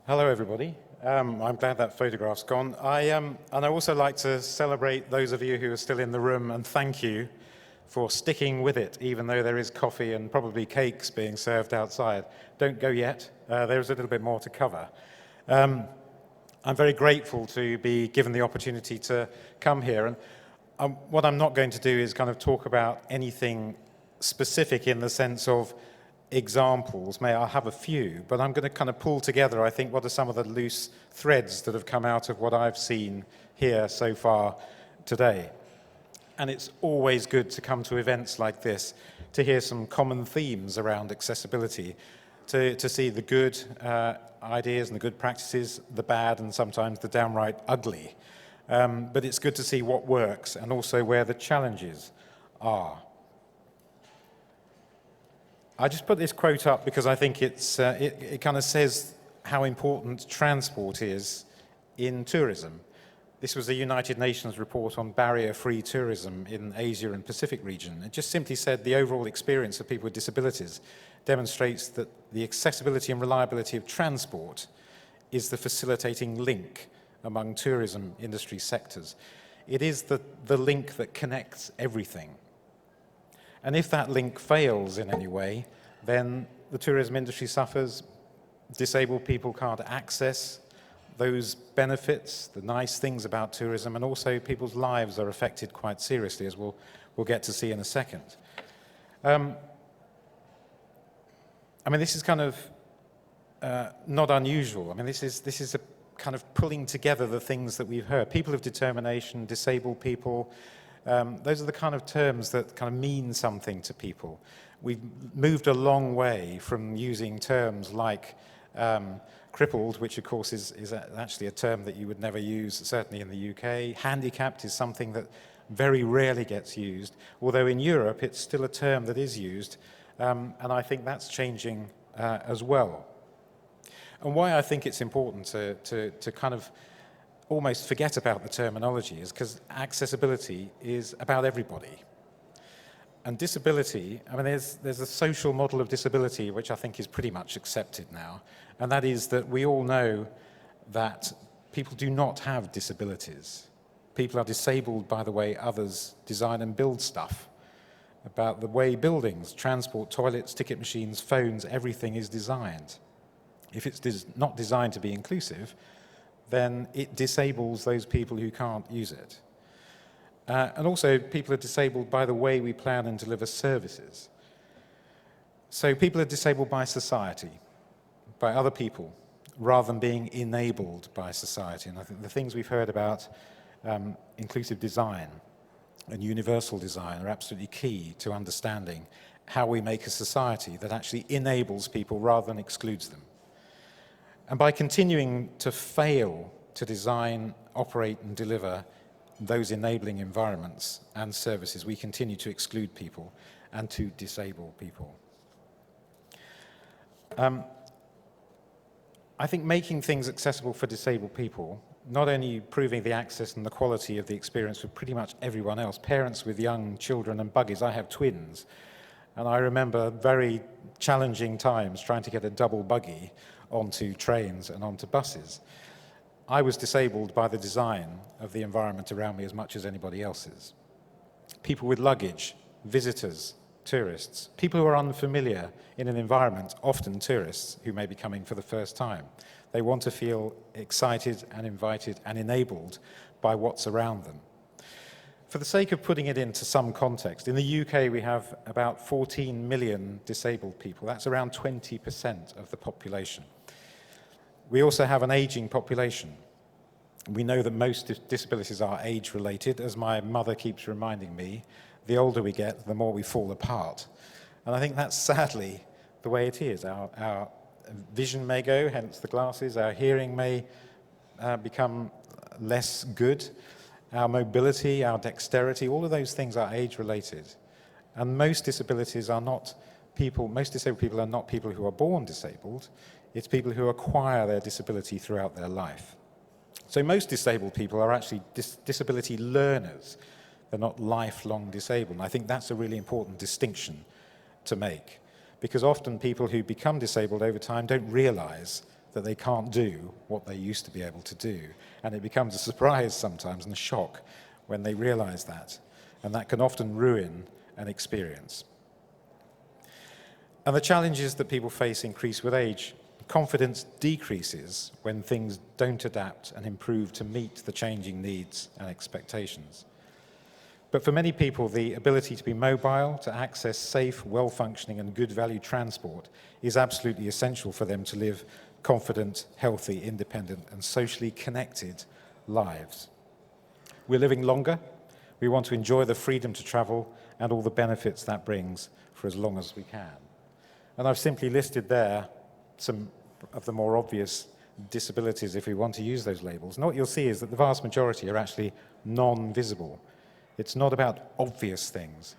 Hello, everybody. I'm glad that photograph's gone. And I also like to celebrate those of you who are still in the room and thank you for sticking with it, even though there is coffee and probably cakes being served outside. Don't go yet. There's a little bit more to cover. I'm very grateful to be given the opportunity to come here. And what I'm not going to do is kind of talk about anything specific in the sense of examples. I'll have a few, but I'm going to kind of pull together, I think, what are some of the loose threads that have come out of what I've seen here so far today. And it's always good to come to events like this to hear some common themes around accessibility, to see the good ideas and the good practices, the bad and sometimes the downright ugly. But it's good to see what works and also where the challenges are. I just put this quote up because I think it kind of says how important transport is in tourism. This was a United Nations report on barrier-free tourism in Asia and Pacific region. It just simply said the overall experience of people with disabilities demonstrates that the accessibility and reliability of transport is the facilitating link among tourism industry sectors. It is the link that connects everything. And if that link fails in any way, then the tourism industry suffers. Disabled people can't access those benefits, the nice things about tourism, and also people's lives are affected quite seriously, as we'll get to see in a second. I mean, this is kind of not unusual. I mean, this is a kind of pulling together the things that we've heard. People of determination, disabled people, those are the kind of terms that kind of mean something to people. We've moved a long way from using terms like crippled, which of course is actually a term that you would never use, certainly in the UK. Handicapped is something that very rarely gets used, although in Europe it's still a term that is used, and I think that's changing as well. And why I think it's important to kind of almost forget about the terminology is because accessibility is about everybody. And disability, I mean, there's a social model of disability which I think is pretty much accepted now, and that is that we all know that people do not have disabilities. People are disabled by the way others design and build stuff, about the way buildings, transport, toilets, ticket machines, phones, everything is designed. If it's not designed to be inclusive, then it disables those people who can't use it. And also, people are disabled by the way we plan and deliver services. So people are disabled by society, by other people, rather than being enabled by society. And I think the things we've heard about inclusive design and universal design are absolutely key to understanding how we make a society that actually enables people rather than excludes them. And by continuing to fail to design, operate, and deliver those enabling environments and services, we continue to exclude people and to disable people. I think making things accessible for disabled people, not only improving the access and the quality of the experience for pretty much everyone else, parents with young children and buggies. I have twins, and I remember very challenging times trying to get a double buggy onto trains and onto buses. I was disabled by the design of the environment around me as much as anybody else's. People with luggage, visitors, tourists, people who are unfamiliar in an environment, often tourists who may be coming for the first time. They want to feel excited and invited and enabled by what's around them. For the sake of putting it into some context, in the UK we have about 14 million disabled people. That's around 20% of the population. We also have an aging population. We know that most disabilities are age-related. As my mother keeps reminding me, the older we get, the more we fall apart. And I think that's sadly the way it is. Our vision may go, hence the glasses. Our hearing may become less good. Our mobility, our dexterity, all of those things are age-related. And most disabilities are not people, most disabled people are not people who are born disabled. It's people who acquire their disability throughout their life. So most disabled people are actually disability learners. They're not lifelong disabled. And I think that's a really important distinction to make, because often people who become disabled over time don't realize that they can't do what they used to be able to do. And it becomes a surprise sometimes and a shock when they realize that. And that can often ruin an experience. And the challenges that people face increase with age. Confidence decreases when things don't adapt and improve to meet the changing needs and expectations. But for many people, the ability to be mobile, to access safe, well-functioning and good value transport is absolutely essential for them to live confident, healthy, independent and socially connected lives. We're living longer. We want to enjoy the freedom to travel and all the benefits that brings for as long as we can. And I've simply listed there some of the more obvious disabilities if we want to use those labels. And what you'll see is that the vast majority are actually non-visible. It's not about obvious things.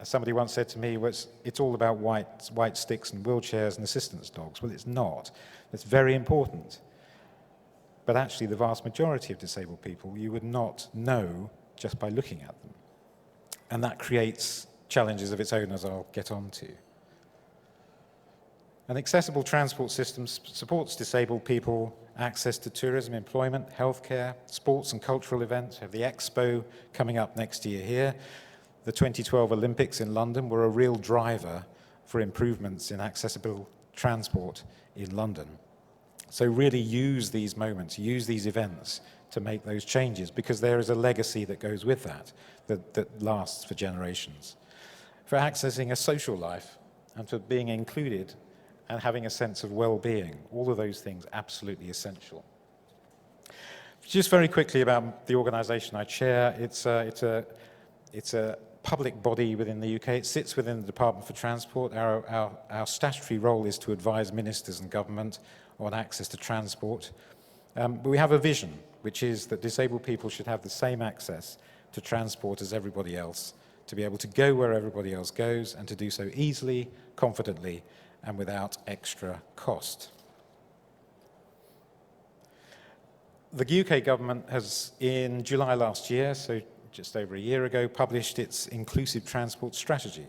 As somebody once said to me, well, it's all about white sticks and wheelchairs and assistance dogs. Well, it's not. It's very important. But actually, the vast majority of disabled people, you would not know just by looking at them. And that creates challenges of its own, as I'll get on to. An accessible transport system supports disabled people access to tourism, employment, healthcare, sports and cultural events. We have the Expo coming up next year here. The 2012 Olympics in London were a real driver for improvements in accessible transport in London. So really use these moments, use these events to make those changes, because there is a legacy that goes with that lasts for generations. For accessing a social life and for being included and having a sense of well-being, all of those things absolutely essential. Just very quickly about the organisation I chair. It's a public body within the UK. It sits within the Department for Transport. Our statutory role is to advise ministers and government on access to transport. But we have a vision, which is that disabled people should have the same access to transport as everybody else, to be able to go where everybody else goes and to do so easily, confidently, and without extra cost. The UK government has, in July last year, so just over a year ago, published its inclusive transport strategy.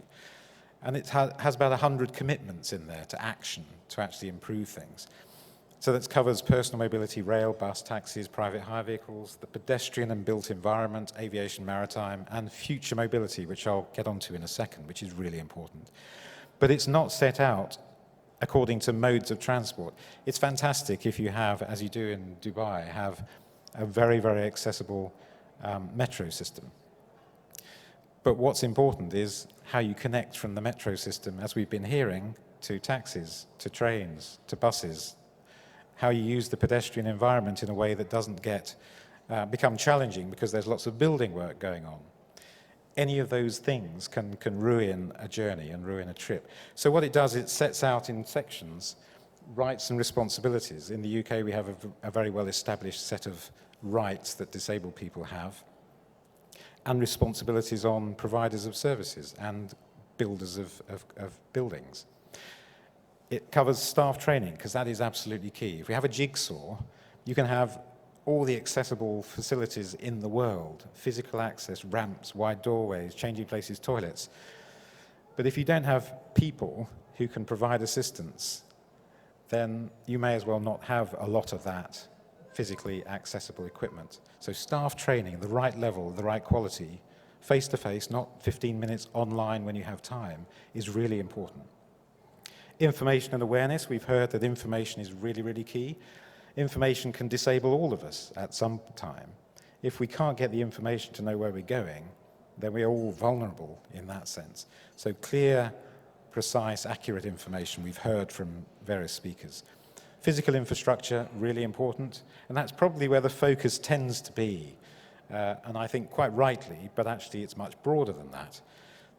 And it has about 100 commitments in there to action, to actually improve things. So that covers personal mobility, rail, bus, taxis, private hire vehicles, the pedestrian and built environment, aviation, maritime, and future mobility, which I'll get onto in a second, which is really important. But it's not set out according to modes of transport. It's fantastic if you have, as you do in Dubai, have a very, very accessible metro system. But what's important is how you connect from the metro system, as we've been hearing, to taxis, to trains, to buses, how you use the pedestrian environment in a way that doesn't become challenging because there's lots of building work going on. Any of those things can ruin a journey and ruin a trip. So what it does, it sets out in sections rights and responsibilities. In the UK, we have a very well-established set of rights that disabled people have, and responsibilities on providers of services and builders of buildings. It covers staff training, because that is absolutely key. If we have a jigsaw, you can have all the accessible facilities in the world, physical access, ramps, wide doorways, changing places, toilets. But if you don't have people who can provide assistance, then you may as well not have a lot of that physically accessible equipment. So staff training, the right level, the right quality, face-to-face, not 15 minutes online when you have time, is really important. Information and awareness, we've heard that information is really, really key. Information can disable all of us at some time. If we can't get the information to know where we're going, then we're all vulnerable in that sense. So clear, precise, accurate information we've heard from various speakers. Physical infrastructure, really important, and that's probably where the focus tends to be, and I think quite rightly, but actually it's much broader than that.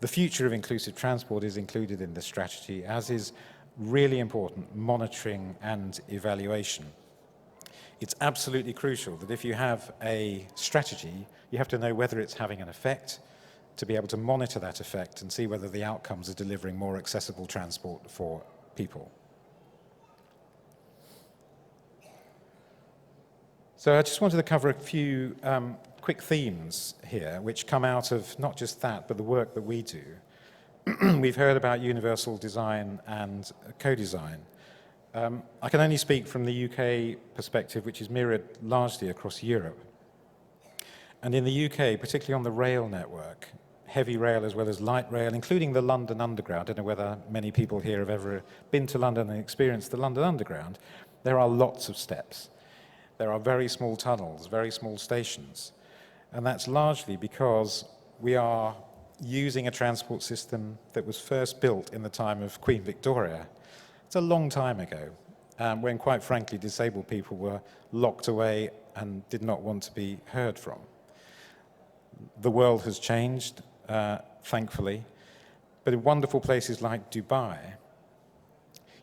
The future of inclusive transport is included in the strategy, as is really important monitoring and evaluation. It's absolutely crucial that if you have a strategy, you have to know whether it's having an effect, to be able to monitor that effect and see whether the outcomes are delivering more accessible transport for people. So I just wanted to cover a few quick themes here, which come out of not just that, but the work that we do. We've heard about universal design and co-design. I can only speak from the UK perspective, which is mirrored largely across Europe. And in the UK, particularly on the rail network, heavy rail as well as light rail, including the London Underground. I don't know whether many people here have ever been to London and experienced the London Underground. There are lots of steps. There are very small tunnels, very small stations. And that's largely because we are using a transport system that was first built in the time of Queen Victoria. It's a long time ago, when quite frankly disabled people were locked away and did not want to be heard from. The world has changed, thankfully, but in wonderful places like Dubai,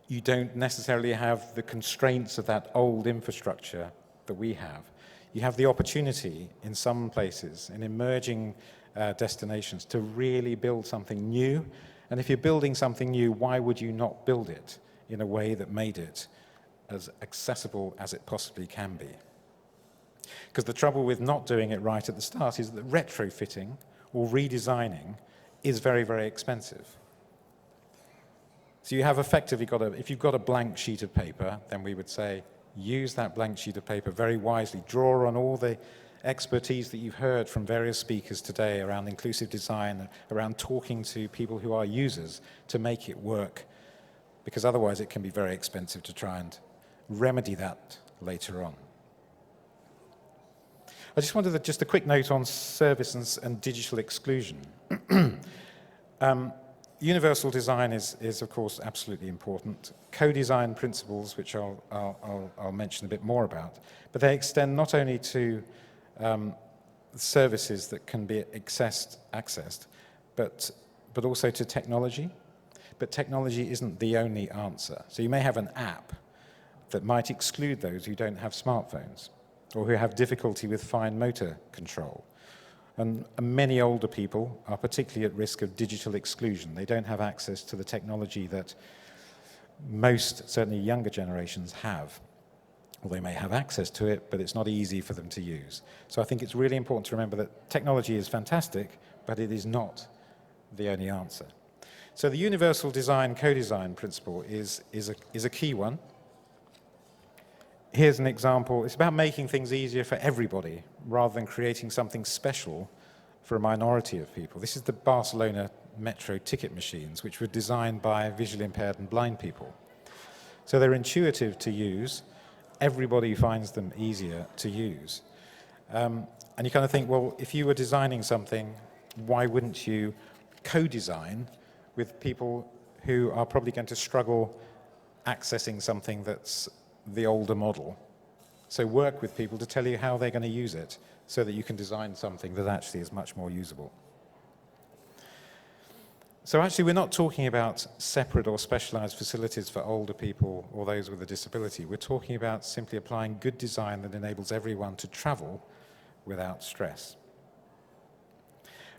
you don't necessarily have the constraints of that old infrastructure that we have. You have the opportunity in some places, in emerging destinations, to really build something new. And if you're building something new, why would you not build it in a way that made it as accessible as it possibly can be? Because the trouble with not doing it right at the start is that retrofitting or redesigning is very, very expensive. So you have effectively got if you've got a blank sheet of paper, then we would say, use that blank sheet of paper very wisely. Draw on all the expertise that you've heard from various speakers today around inclusive design, around talking to people who are users to make it work, because otherwise it can be very expensive to try and remedy that later on. I just wanted just a quick note on service and digital exclusion. Universal design is of course absolutely important. Co-design principles, which I'll mention a bit more about, but they extend not only to services that can be accessed, but also to technology. But technology isn't the only answer. So you may have an app that might exclude those who don't have smartphones or who have difficulty with fine motor control. And many older people are particularly at risk of digital exclusion. They don't have access to the technology that most, certainly younger generations, have. Well, they may have access to it, but it's not easy for them to use. So I think it's really important to remember that technology is fantastic, but it is not the only answer. So the universal design, co-design principle is a key one. Here's an example. It's about making things easier for everybody rather than creating something special for a minority of people. This is the Barcelona metro ticket machines, which were designed by visually impaired and blind people. So they're intuitive to use. Everybody finds them easier to use. And you kind of think, well, if you were designing something, why wouldn't you co-design with people who are probably going to struggle accessing something that's the older model? So work with people to tell you how they're going to use it so that you can design something that actually is much more usable. So actually we're not talking about separate or specialized facilities for older people or those with a disability. We're talking about simply applying good design that enables everyone to travel without stress.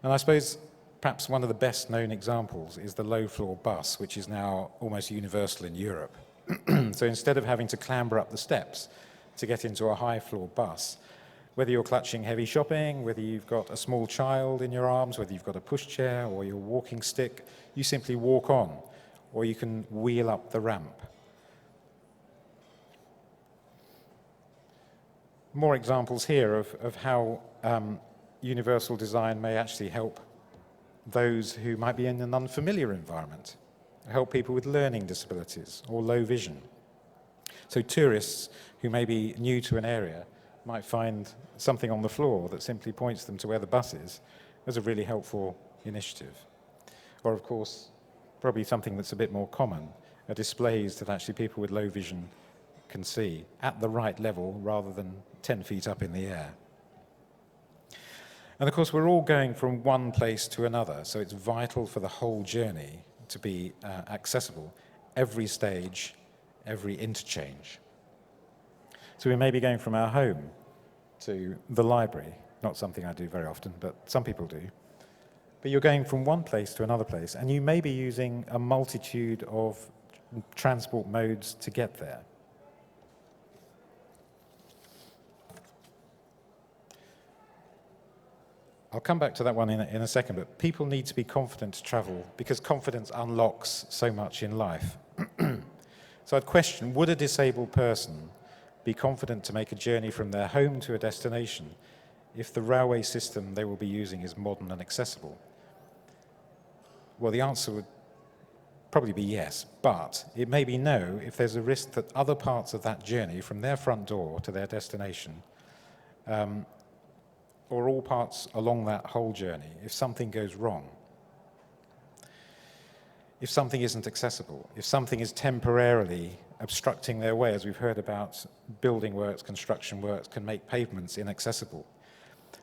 And I suppose perhaps one of the best known examples is the low-floor bus, which is now almost universal in Europe. So instead of having to clamber up the steps to get into a high-floor bus, whether you're clutching heavy shopping, whether you've got a small child in your arms, whether you've got a pushchair or your walking stick, you simply walk on, or you can wheel up the ramp. More examples here of how universal design may actually help those who might be in an unfamiliar environment, help people with learning disabilities or low vision. So tourists who may be new to an area might find something on the floor that simply points them to where the bus is as a really helpful initiative. Or of course, probably something that's a bit more common, are displays that actually people with low vision can see at the right level rather than 10 feet up in the air. And of course, we're all going from one place to another, so it's vital for the whole journey to be accessible, every stage, every interchange. So we may be going from our home to the library, not something I do very often, but some people do. But you're going from one place to another place, and you may be using a multitude of transport modes to get there. I'll come back to that one in a second, but people need to be confident to travel because confidence unlocks so much in life. So I'd question, would a disabled person be confident to make a journey from their home to a destination if the railway system they will be using is modern and accessible? Well, the answer would probably be yes, but it may be no if there's a risk that other parts of that journey from their front door to their destination, or all parts along that whole journey, if something goes wrong, if something isn't accessible, if something is temporarily obstructing their way, as we've heard about building works, construction works can make pavements inaccessible.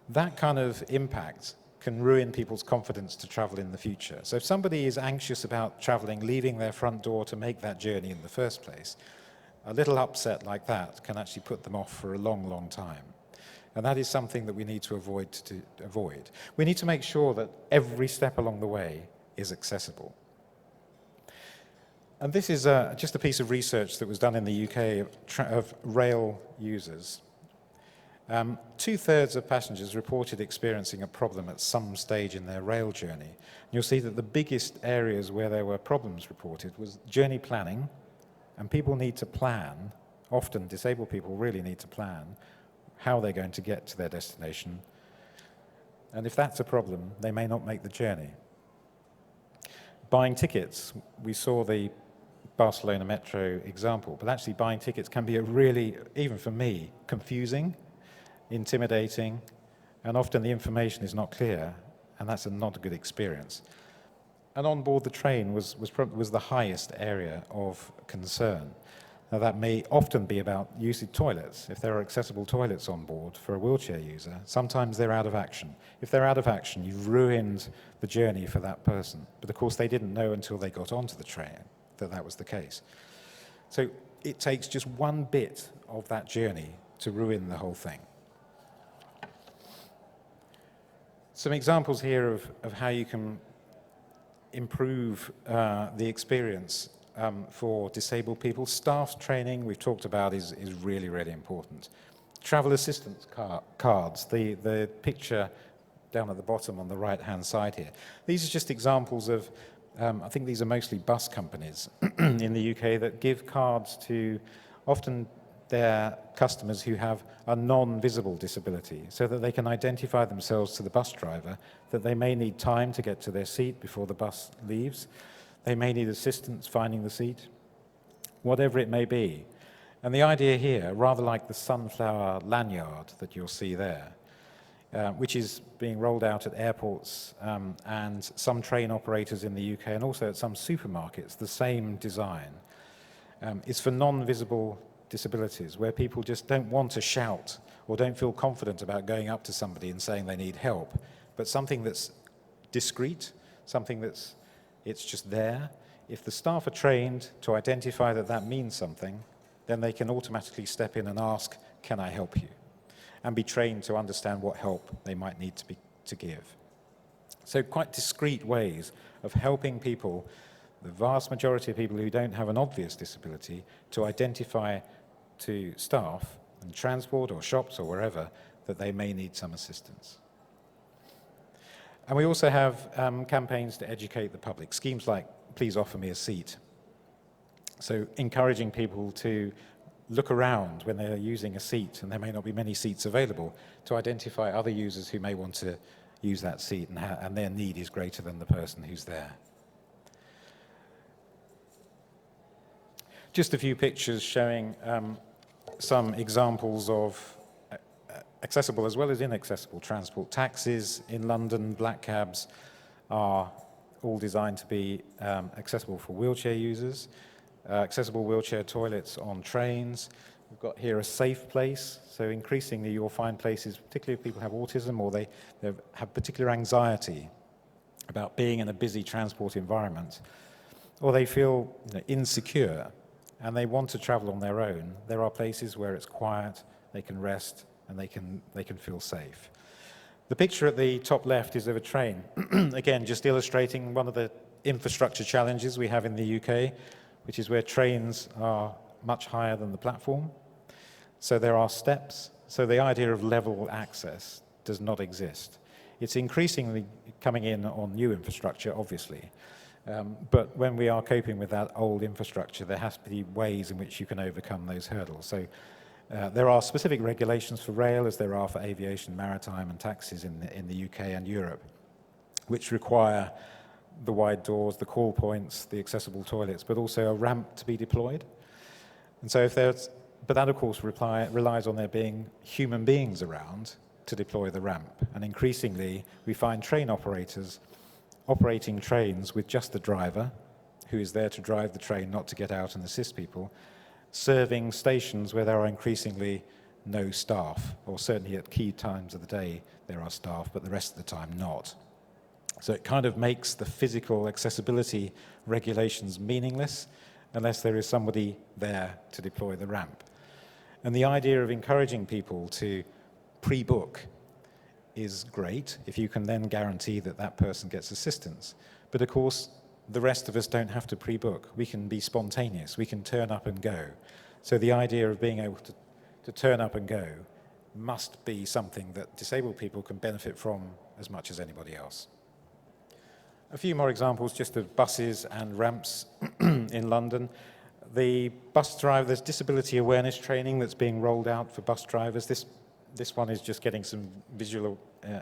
That kind of impact can ruin people's confidence to travel in the future. So if somebody is anxious about traveling, leaving their front door to make that journey in the first place, a little upset like that can actually put them off for a long, long time. And that is something that we need to avoid. We need to make sure that every step along the way is accessible. And this is just a piece of research that was done in the UK of rail users. 2/3 of passengers reported experiencing a problem at some stage in their rail journey. You'll see that the biggest areas where there were problems reported was journey planning, and people need to plan, often disabled people really need to plan how they're going to get to their destination. And if that's a problem, they may not make the journey. Buying tickets, we saw the Barcelona Metro example, but actually buying tickets can be a really, even for me, confusing, intimidating, and often the information is not clear, and that's not a good experience. And on board the train was the highest area of concern. Now that may often be about using toilets. If there are accessible toilets on board for a wheelchair user, sometimes they're out of action. If they're out of action, you've ruined the journey for that person. But of course they didn't know until they got onto the train that that was the case. So it takes just one bit of that journey to ruin the whole thing. Some examples here of how you can improve the experience for disabled people. Staff training, we've talked about, is really, really important. Travel assistance cards, the picture down at the bottom on the right-hand side here. These are just examples of, I think these are mostly bus companies in the UK that give cards to often their customers who have a non-visible disability, so that they can identify themselves to the bus driver, that they may need time to get to their seat before the bus leaves. They may need assistance finding the seat, whatever it may be. And the idea here, rather like the sunflower lanyard that you'll see there, which is being rolled out at airports and some train operators in the UK and also at some supermarkets, the same design, is for non-visible disabilities, where people just don't want to shout or don't feel confident about going up to somebody and saying they need help, but something that's discreet, something that's it's just there. If the staff are trained to identify that that means something, then they can automatically step in and ask, can I help you? And be trained to understand what help they might need to give. So quite discreet ways of helping people, the vast majority of people who don't have an obvious disability, to identify to staff in transport or shops or wherever that they may need some assistance. And we also have campaigns to educate the public, schemes like Please Offer Me a Seat. So encouraging people to look around when they're using a seat, and there may not be many seats available, to identify other users who may want to use that seat and their need is greater than the person who's there. Just a few pictures showing some examples of accessible as well as inaccessible transport. Taxis in London, black cabs are all designed to be accessible for wheelchair users. Accessible wheelchair toilets on trains. We've got here a safe place. So increasingly you'll find places, particularly if people have autism or they have particular anxiety about being in a busy transport environment, or they feel insecure and they want to travel on their own. There are places where it's quiet, they can rest, and they can feel safe. The picture at the top left is of a train. Again, just illustrating one of the infrastructure challenges we have in the UK, which is where trains are much higher than the platform. So there are steps. So the idea of level access does not exist. It's increasingly coming in on new infrastructure, obviously. But when we are coping with that old infrastructure, there has to be ways in which you can overcome those hurdles. So there are specific regulations for rail, as there are for aviation, maritime, and taxis in the UK and Europe, which require the wide doors, the call points, the accessible toilets, but also a ramp to be deployed. And so but that of course relies on there being human beings around to deploy the ramp. And increasingly, we find train operators operating trains with just the driver, who is there to drive the train, not to get out and assist people, serving stations where there are increasingly no staff, or certainly at key times of the day there are staff, but the rest of the time not. So it kind of makes the physical accessibility regulations meaningless unless there is somebody there to deploy the ramp. And the idea of encouraging people to pre-book is great if you can then guarantee that that person gets assistance. But of course, the rest of us don't have to pre-book. We can be spontaneous. We can turn up and go. So the idea of being able to turn up and go must be something that disabled people can benefit from as much as anybody else. A few more examples just of buses and ramps in London. The bus driver, there's disability awareness training that's being rolled out for bus drivers. This one is just getting some visual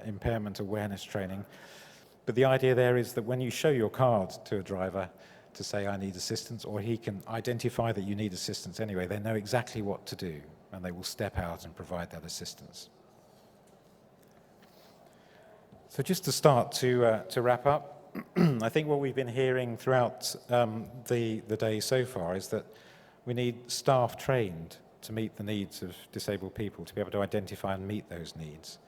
impairment awareness training. But the idea there is that when you show your card to a driver to say, I need assistance, or he can identify that you need assistance anyway, they know exactly what to do, and they will step out and provide that assistance. So just to start to wrap up, I think what we've been hearing throughout the day so far is that we need staff trained to meet the needs of disabled people, to be able to identify and meet those needs.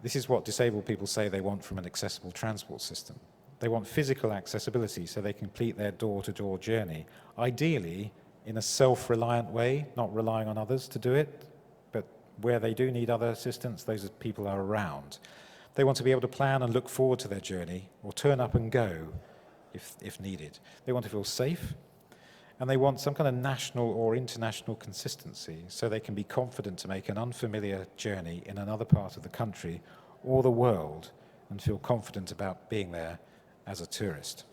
This is what disabled people say they want from an accessible transport system. They want physical accessibility so they complete their door-to-door journey, ideally in a self-reliant way, not relying on others to do it, but where they do need other assistance, those people are around. They want to be able to plan and look forward to their journey, or turn up and go if needed. They want to feel safe, and they want some kind of national or international consistency so they can be confident to make an unfamiliar journey in another part of the country or the world and feel confident about being there as a tourist.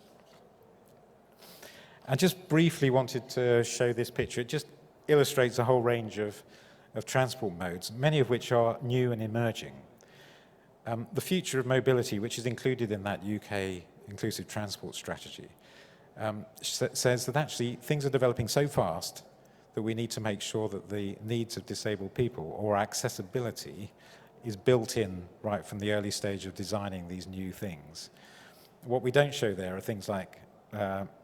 I just briefly wanted to show this picture. It just illustrates a whole range of transport modes, many of which are new and emerging. The future of mobility, which is included in that UK inclusive transport strategy, says that actually things are developing so fast that we need to make sure that the needs of disabled people, or accessibility, is built in right from the early stage of designing these new things. What we don't show there are things like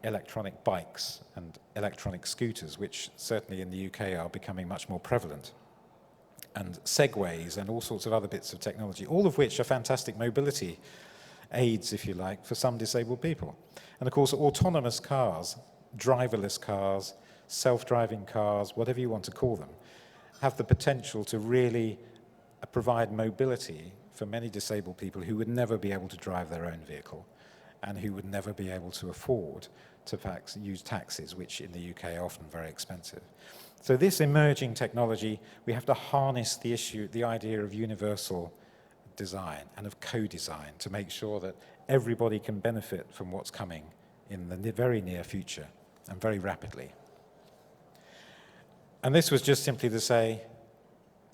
electronic bikes and electronic scooters, which certainly in the UK are becoming much more prevalent, and segways and all sorts of other bits of technology, all of which are fantastic mobility aids, if you like, for some disabled people. And of course, autonomous cars, driverless cars, self-driving cars, whatever you want to call them, have the potential to really provide mobility for many disabled people who would never be able to drive their own vehicle and who would never be able to afford to use taxis, which in the UK are often very expensive. So this emerging technology, we have to harness the idea of universal design and of co-design to make sure that everybody can benefit from what's coming in the very near future and very rapidly. And this was just simply to say,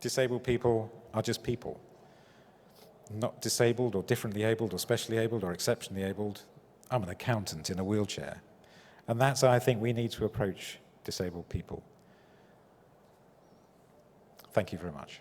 disabled people are just people. Not disabled or differently abled or specially abled or exceptionally abled. I'm an accountant in a wheelchair. And that's how I think we need to approach disabled people. Thank you very much.